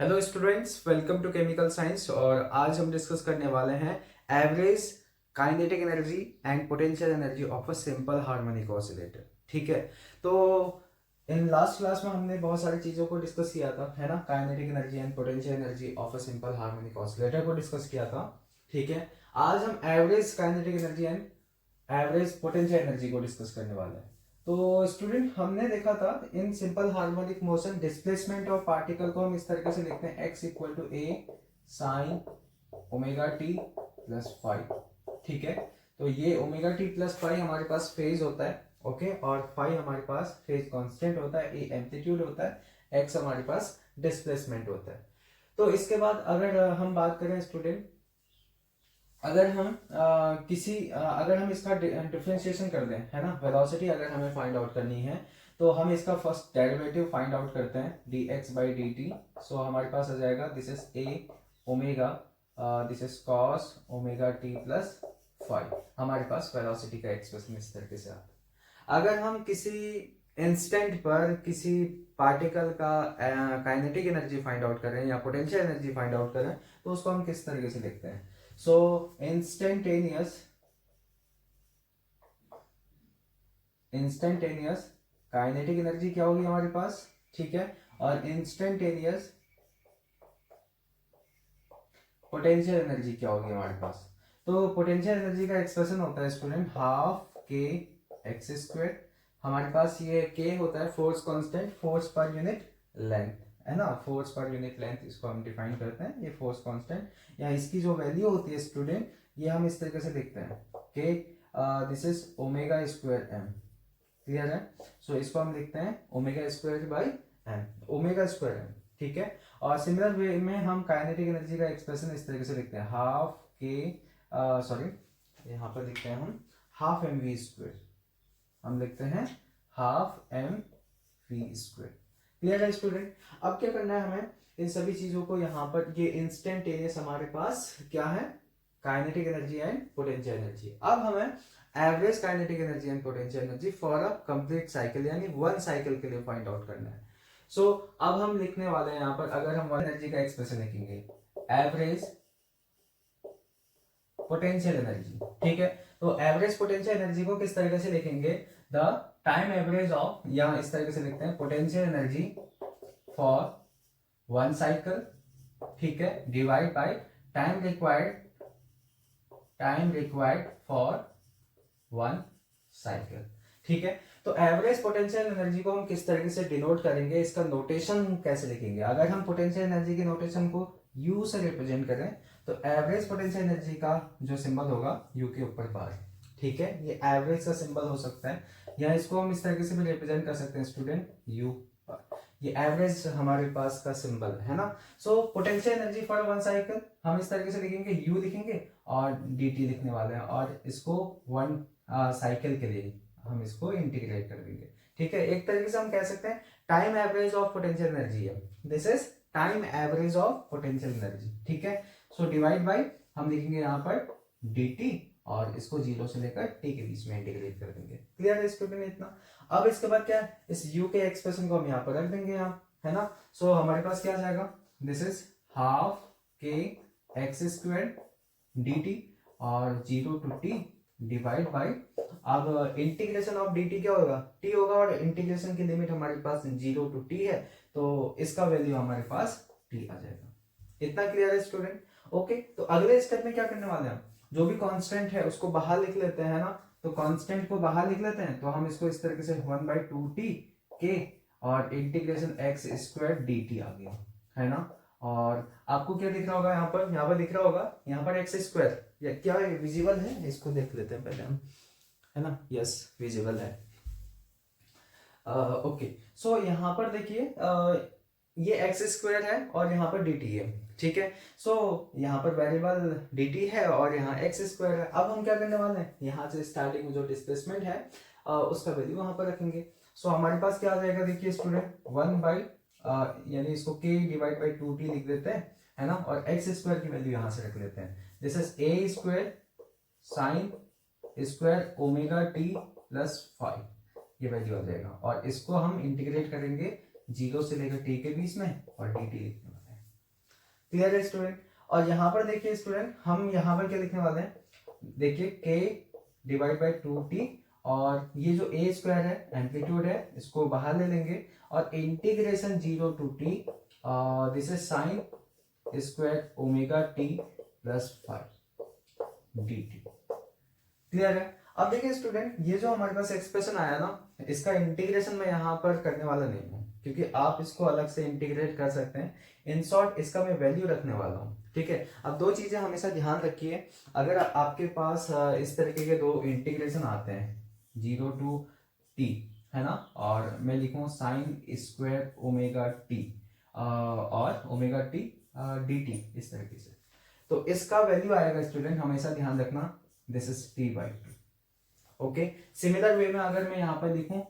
Hello students, welcome to chemical science. और आज हम डिस्कस करने वाले हैं average kinetic energy and potential energy of a simple harmonic oscillator. ठीक है, तो इन लास्ट क्लास में हमने बहुत सारी चीज़ों को डिस्कस किया था, है ना। Kinetic energy and potential energy of a simple harmonic oscillator को डिस्कस किया था। ठीक है, आज हम average kinetic energy and average potential energy को डिस्कस करने वाले हैं। तो स्टूडेंट, हमने देखा था in simple harmonic motion displacement of particle को हम इस तरीके से लिखते हैं x equal to A sine omega T plus five. ठीक है, तो ये ओमेगा टी प्लस फाइव हमारे पास फेज होता है, ओके, और फाइव हमारे पास फेज कांस्टेंट होता है, ए एम्पलीट्यूड होता है, x हमारे पास डिस्प्लेसमेंट होता है। तो इसके बाद अगर हम बात करें स्टूडेंट, अगर हम अगर हम इसका डिफरेंशिएशन कर दें, है ना, वेलोसिटी अगर हमें फाइंड आउट करनी है तो हम इसका फर्स्ट डेरिवेटिव फाइंड आउट करते हैं dx बाई डी टी। सो हमारे पास आ जाएगा this is a omega, this is cos omega T plus five. हमारे पास वेलोसिटी का एक्सप्रेशन इस तरीके से आता है। अगर हम किसी इंस्टेंट पर किसी पार्टिकल का काइनेटिक एनर्जी फाइंड आउट करें या पोटेंशियल एनर्जी फाइंड आउट करें तो उसको हम किस तरीके से लिखते हैं? सो इंस्टेंटेनियस काइनेटिक एनर्जी क्या होगी हमारे पास? ठीक है, और इंस्टेंटेनियस पोटेंशियल एनर्जी क्या होगी हमारे पास? तो पोटेंशियल एनर्जी का एक्सप्रेशन होता है student half K X square. हमारे पास ये के होता है force constant, force per unit length, है ना, फोर्स पर यूनिट लेंथ इसको हम डिफाइन करते हैं, ये फोर्स कांस्टेंट या इसकी जो वैल्यू होती है स्टूडेंट, ये हम इस तरीके से लिखते हैं के this is omega square M. Clear है? सो इसको हम लिखते हैं omega square by M, omega square M. ठीक है, और सिमिलर वे में हम काइनेटिक एनर्जी का एक्सप्रेशन इस तरीके से लिखते हैं हाफ के, सॉरी, यहाँ पर लिखते हैं हम हाफ एम वी स्क्वायर, हम लिखते हैं half M V square. Clear है स्टूडेंट? अब क्या करना है हमें, इन सभी चीजों को यहाँ पर, ये इंस्टेंटेनियस हमारे पास क्या है, kinetic energy and potential energy. अब हमें average kinetic energy and potential energy for a complete cycle यानी वन साइकिल के लिए फाइंड आउट करना है। सो अब हम लिखने वाले हैं यहाँ पर, अगर हम वन एनर्जी का एक्सप्रेशन लिखेंगे एवरेज पोटेंशियल एनर्जी। ठीक है, तो एवरेज पोटेंशियल एनर्जी को किस तरीके से लिखेंगे? द टाइम एवरेज ऑफ, या इस तरीके से लिखते हैं potential energy for one cycle, ठीक है, divide by time required for one cycle. ठीक है, तो एवरेज पोटेंशियल एनर्जी को हम किस तरीके से डिनोट करेंगे, इसका नोटेशन कैसे लिखेंगे? अगर हम पोटेंशियल एनर्जी की नोटेशन को यू से रिप्रेजेंट करें तो एवरेज पोटेंशियल एनर्जी का जो सिंबल होगा यू के ऊपर बार। ठीक है, ये एवरेज का सिंबल हो सकता है, या इसको हम इस तरीके से भी रिप्रेजेंट कर सकते हैं स्टूडेंट यू बार। ये एवरेज हमारे पास का सिंबल है ना। So potential energy for one cycle हम इस तरीके से लिखेंगे, यू लिखेंगे और डी टी लिखने वाले हैं, और इसको वन साइकिल के लिए हम इसको इंटीग्रेट कर देंगे। ठीक है, एक तरीके से हम कह सकते हैं time average of potential energy है, this is time average of potential energy. ठीक है, सो डिवाइड बाय हम लिखेंगे यहाँ पर dt और इसको जीरो से लेकर t के बीच में इंटीग्रेट कर देंगे। क्लियर है स्टूडेंट इतना? अब इसके बाद क्या है, इस u के एक्सप्रेशन को हम यहाँ पर रख देंगे यहाँ, है ना। सो हमारे पास क्या आ जाएगा, this is half K X square dt और zero to t divide by, अब इंटीग्रेशन ऑफ dt क्या होगा, t होगा, और इंटीग्रेशन की लिमिट हमारे पास जीरो टू t है, तो इसका वैल्यू हमारे पास t आ जाएगा। इतना क्लियर है स्टूडेंट? ओके, तो अगले स्टेप में क्या करने वाले हैं हम, जो भी कांस्टेंट है उसको बाहर लिख लेते हैं, है ना। तो कांस्टेंट को बाहर लिख लेते हैं, तो हम इसको इस तरीके से वन बाई टू टी के और integration X square D T आ गया, है ना। और आपको क्या दिख रहा होगा यहाँ पर दिख रहा होगा यहाँ पर एक्स स्क्वायर, या क्या विजिबल है, इसको देख लेते हैं पहले हम, है ना। यस, विजिबल है। ओके, सो यहाँ पर देखिए ये एक्स स्क्वायर है और यहाँ पर डी टी है। ठीक है, सो यहाँ पर वेरिएबल dt है और यहाँ एक्स स्क्वायर है। अब हम क्या करने वाले हैं, यहाँ से स्टार्टिंग में जो डिस्प्लेसमेंट है उसका वैल्यू वहां पर रखेंगे। सो हमारे पास क्या आ जाएगा, देखिए स्टूडेंट, वन बाई यानी इसको k divide by two T लिख देते हैं, है ना, और एक्स स्क्वायर की वैल्यू यहाँ से रख लेते हैं, this is a square sine square omega T plus five, ये वैल्यू आ जाएगा, और इसको हम इंटीग्रेट करेंगे जीरो से लेकर टी के बीच में और dt लिखने वाले हैं। क्लियर है स्टूडेंट। और यहाँ पर देखिए स्टूडेंट, हम यहाँ पर क्या लिखने वाले हैं, देखिए k डिवाइड बाई 2t, और ये जो a स्क्वायर है एम्पलीट्यूड है, इसको बाहर ले लेंगे, और integration 0 to t, this is sine square omega t plus 5 dt। Clear है। अब देखिए स्टूडेंट, ये जो हमारे पास एक्सप्रेशन आया ना, इसका इंटीग्रेशन मैं यहाँ पर करने वाला नहीं हूँ, क्योंकि आप इसको अलग से इंटीग्रेट कर सकते हैं। इन शॉर्ट इसका मैं वैल्यू रखने वाला हूँ, ठीक है। अब दो चीजें हमेशा ध्यान रखिए, अगर आपके पास इस तरीके के दो इंटीग्रेशन आते हैं 0 टू t, है ना, और मैं लिखूँ साइन स्क्वायर ओमेगा टी और ओमेगा टी dt इस तरीके से, तो इसका वैल्यू आएगा स्टूडेंट, हमेशा ध्यान रखना, this is t by 2। Okay, similar way में अगर मैं यहाँ पर लिखूं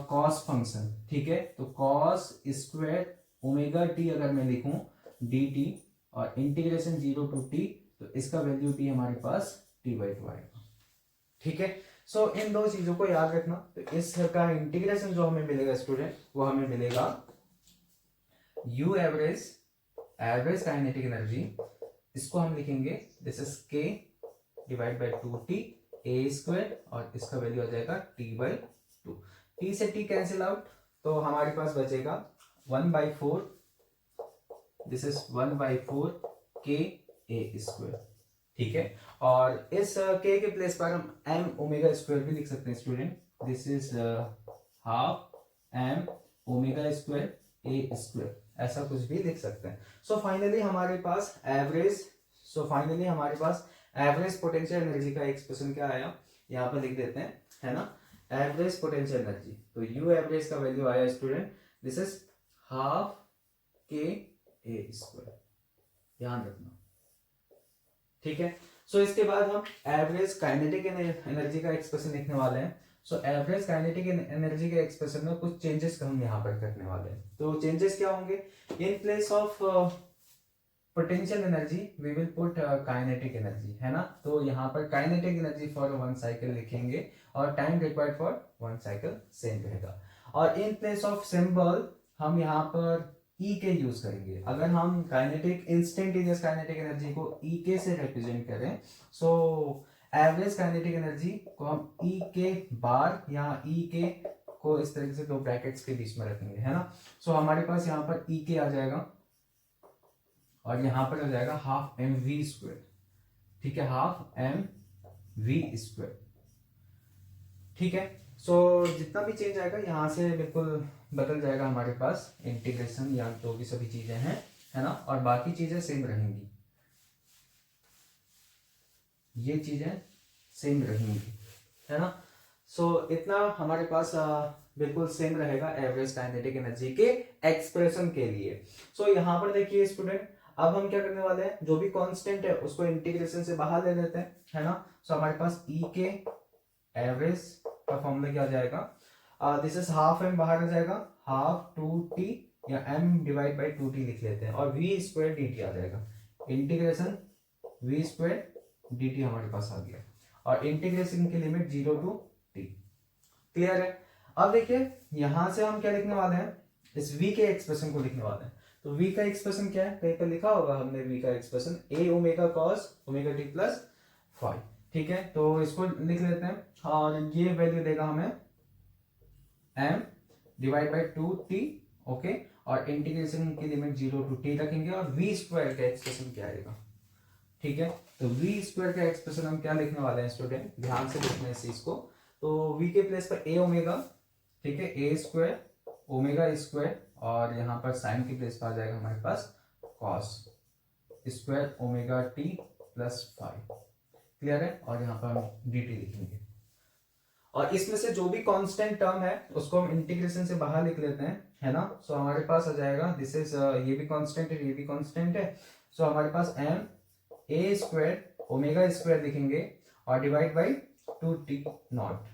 कॉस फंक्शन, ठीक है, तो कॉस स्क्वायर ओमेगा टी अगर मैं लिखूं dt और इंटीग्रेशन 0 टू t, तो इसका वैल्यू भी हमारे पास t बाई 2 आएगा, ठीक है। सो इन दो चीजों को याद रखना। तो इसका इंटीग्रेशन जो हमें मिलेगा स्टूडेंट, वो हमें मिलेगा u average, average kinetic energy, इसको हम लिखेंगे this is k divide by 2t a square, और इसका वैल्यू आ जाएगा t बाई 2। t से t कैंसिल आउट, तो हमारे पास बचेगा 1/4, this is 1/4 k a square, ठीक है। और इस k के प्लेस पर हम m ओमेगा स्क्वायर भी लिख सकते हैं student, this is half m omega square a square, ऐसा कुछ भी लिख सकते हैं। सो फाइनली हमारे पास एवरेज पोटेंशियल एनर्जी का एक्सप्रेशन क्या आया, यहाँ पर लिख देते हैं, है ना, एवरेज पोटेंशियल एनर्जी। तो यू एवरेज का वैल्यू आया स्टूडेंट, दिस इज हाफ के ए स्क्वायर, ध्यान रखना, ठीक है। सो इसके बाद हम एवरेज काइनेटिक एनर्जी का एक्सप्रेशन लिखने वाले हैं। सो एवरेज काइनेटिक एनर्जी के एक्सप्रेशन में कुछ चेंजेस हम यहाँ पर करने वाले हैं। तो चेंजेस क्या होंगे, in place of potential energy we will put kinetic energy, है ना। तो यहाँ पर काइनेटिक एनर्जी फॉर 1 साइकिल लिखेंगे, और time required for 1 cycle same रहेगा। और इन प्लेस ऑफ सिंबल हम यहाँ पर ई के यूज करेंगे। अगर हम काइनेटिक इंस्टेंटेनियस काइनेटिक एनर्जी को ई के से रिप्रेजेंट करें, सो एवरेज काइनेटिक एनर्जी को हम ई के बार या ई के को इस तरीके से दो ब्रैकेट्स के बीच में रखेंगे, है ना। सो हमारे पास यहाँ पर ई के आ जाएगा, और यहां पर आ जाएगा हाफ एम वी स्क्वायर, ठीक है, हाफ एम वी स्क्वायर, ठीक है। सो जितना भी चेंज आएगा यहाँ से बिल्कुल बदल जाएगा हमारे पास इंटीग्रेशन या जो भी सभी चीजें हैं, है ना, और बाकी चीजें सेम रहेंगी, ये चीजें सेम रहेंगी, है ना। सो इतना हमारे पास बिल्कुल सेम रहेगा एवरेज काइनेटिक एनर्जी के एक्सप्रेशन के लिए। सो यहाँ पर देखिए स्टूडेंट, अब हम क्या करने वाले हैं, जो भी कांस्टेंट है उसको इंटीग्रेशन से बाहर ले लेते हैं, है ना। सो हमारे पास ई के एवरेज का फॉर्मूला क्या आ जाएगा, दिस इज हाफ एम बाहर आ जाएगा, हाफ 2t या m डिवाइड बाई 2t लिख लेते हैं, और v स्क्वायर dt आ जाएगा, इंटीग्रेशन v स्क्वायर dt हमारे पास आ गया, और इंटीग्रेशन की लिमिट 0 टू t। क्लियर है। अब देखिए यहां से हम क्या लिखने वाले हैं, इस v के एक्सप्रेशन को लिखने वाले हैं। तो v का एक्सप्रेशन क्या है, कहीं पर लिखा होगा हमने v का expression, a omega cos omega t plus 5, ठीक है। तो इसको लिख लेते हैं, और ये वैल्यू देगा हमें m divide by 2t, okay, और इंटीग्रेशन की लिमिट 0 टू t रखेंगे, और v स्क्वायर का एक्सप्रेशन क्या आएगा, ठीक है। तो v स्क्वायर का एक्सप्रेशन हम क्या लिखने वाले हैं स्टूडेंट, ध्यान से देखना इस चीज को। तो v के प्लेस पर a ओमेगा, ठीक है, a स्क्वायर ओमेगा स्क्वायर, और यहाँ पर साइन की प्लेस पर आ जाएगा हमारे पास cos square omega T plus 5। Clear है। और यहाँ पर हम dt लिखेंगे, और इसमें से जो भी कांस्टेंट टर्म है उसको हम इंटीग्रेशन से बाहर लिख लेते हैं, है ना। सो हमारे पास आ जाएगा, दिस इज ये भी कांस्टेंट है, ये भी कांस्टेंट है। सो हमारे पास m a square omega square लिखेंगे, और डिवाइड बाई 2t नॉट,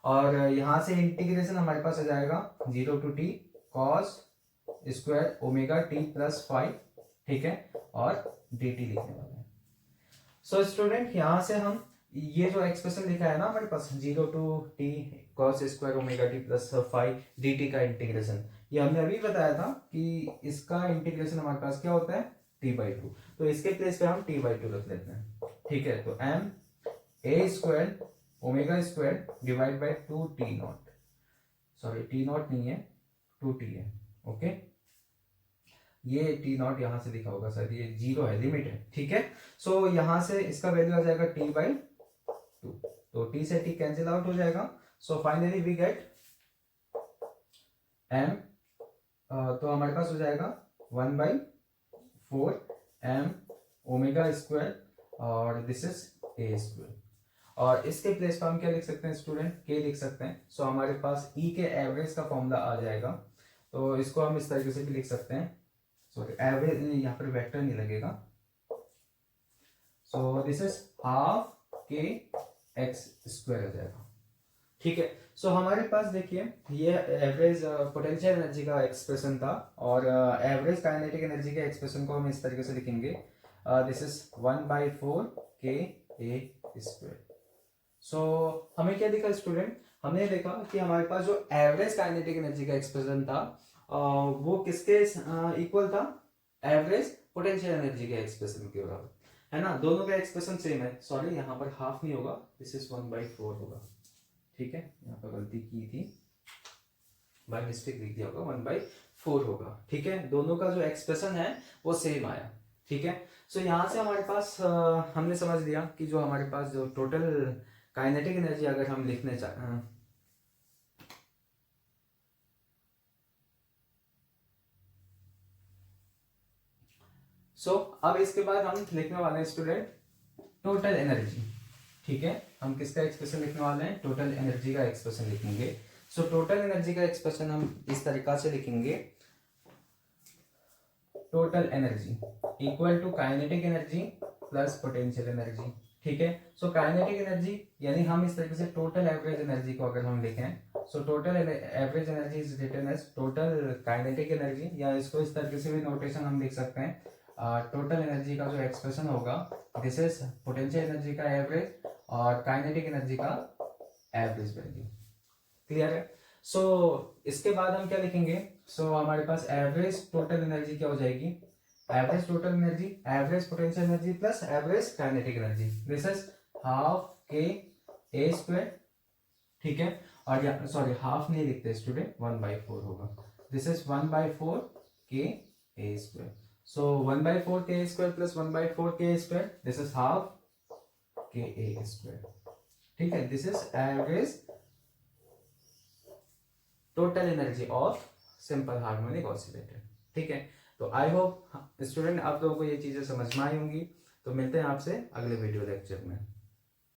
और यहाँ से इंटीग्रेशन हमारे पास आ जाएगा 0 to t cos square omega t plus 5, ठीक है, और dt लिखने वाले हैं। सो स्टूडेंट यहाँ से हम ये जो एक्सप्रेशन लिखा है ना हमारे पास 0 to t cos square omega t plus 5 dt का इंटीग्रेशन, ये हमने अभी बताया था कि इसका इंटीग्रेशन हमारे पास क्या होता है, T/2। तो इसके प्लेस पे हम T/2 रख लेते हैं, ठीक है। तो m a square omega square divide by 2T0, sorry T0 नहीं है 2T है, ओके। ये T0 यहाँ से लिखा होगा सर, ये 0 है, लिमिट है, ठीक है। सो यहाँ से इसका वैल्यू आ जाएगा T/2, तो T से T कैंसिल आउट हो जाएगा। So finally we get m, तो हमारे पास हो जाएगा 1/4 m ओमेगा स्क्वायर और दिस इज a स्क्वायर। और इसके प्लेस पर हम क्या लिख सकते हैं स्टूडेंट, k लिख सकते हैं। सो हमारे पास E के एवरेज का फॉर्मूला आ जाएगा, तो इसको हम इस तरीके से भी लिख सकते हैं, सॉरी एवरेज यहाँ पर वेक्टर नहीं लगेगा। So this is half k x square आ जाएगा, ठीक है। सो हमारे पास देखिए ये एवरेज पोटेंशियल एनर्जी का एक्सप्रेशन था, और एवरेज काइनेटिक एनर्जी के एक्सप्रेशन को हम इस तरीके से लिखेंगे, this is 1/4 k a square. So हमें क्या दिखा स्टूडेंट, हमने देखा कि हमारे पास जो एवरेज काइनेटिक एनर्जी का एक्सप्रेशन था वो किसके इक्वल था, एवरेज पोटेंशियल एनर्जी के एक्सप्रेशन के बराबर, है ना। दोनों का एक्सप्रेशन सेम है, सॉरी यहाँ पर हाफ नहीं होगा, दिस इज 1/4 होगा, ठीक है। यहाँ पर गलती की थी, बाय मिस्टेक लिख दिया होगा, 1/4 होगा, ठीक है। दोनों का जो एक्सप्रेशन है वो सेम आया, ठीक है। सो यहाँ से हमारे पास हमने समझ लिया कि जो हमारे पास जो टोटल काइनेटिक एनर्जी अगर हम लिखने चाह अब इसके बाद हम लिखने वाले हैं स्टूडेंट टोटल एनर्जी, ठीक है। हम किसका एक्सप्रेशन लिखने वाले हैं, टोटल एनर्जी का एक्सप्रेशन लिखेंगे। सो टोटल एनर्जी का एक्सप्रेशन हम इस तरीका से लिखेंगे, total energy equal to kinetic energy plus potential energy, ठीक है। सो काइनेटिक एनर्जी यानी हम इस तरीके से टोटल एवरेज एनर्जी को अगर हम लिखें, so total average energy is written as total kinetic energy, या इसको इस तरीके से भी नोटेशन हम लिख सकते हैं, टोटल एनर्जी का जो एक्सप्रेशन होगा दिस इज पोटेंशियल एनर्जी का एवरेज और काइनेटिक एनर्जी का एवरेज वैल्यू, क्लियर है। सो इसके बाद हम क्या लिखेंगे, सो हमारे पास एवरेज टोटल एनर्जी क्या हो जाएगी, average total energy average potential energy plus average kinetic energy, this is half k a square, ठीक है। और सॉरी हाफ नहीं लिखते स्टूडेंट, 1/4 होगा, this is 1/4 k a square. So 1/4 k square plus 1/4 k square, this is half k a square, ठीक है। This is average total energy of simple harmonic oscillator, ठीक है। तो आई होप स्टूडेंट आप लोगों को ये चीजें समझ में आई होंगी। तो मिलते हैं आपसे अगले वीडियो लेक्चर में।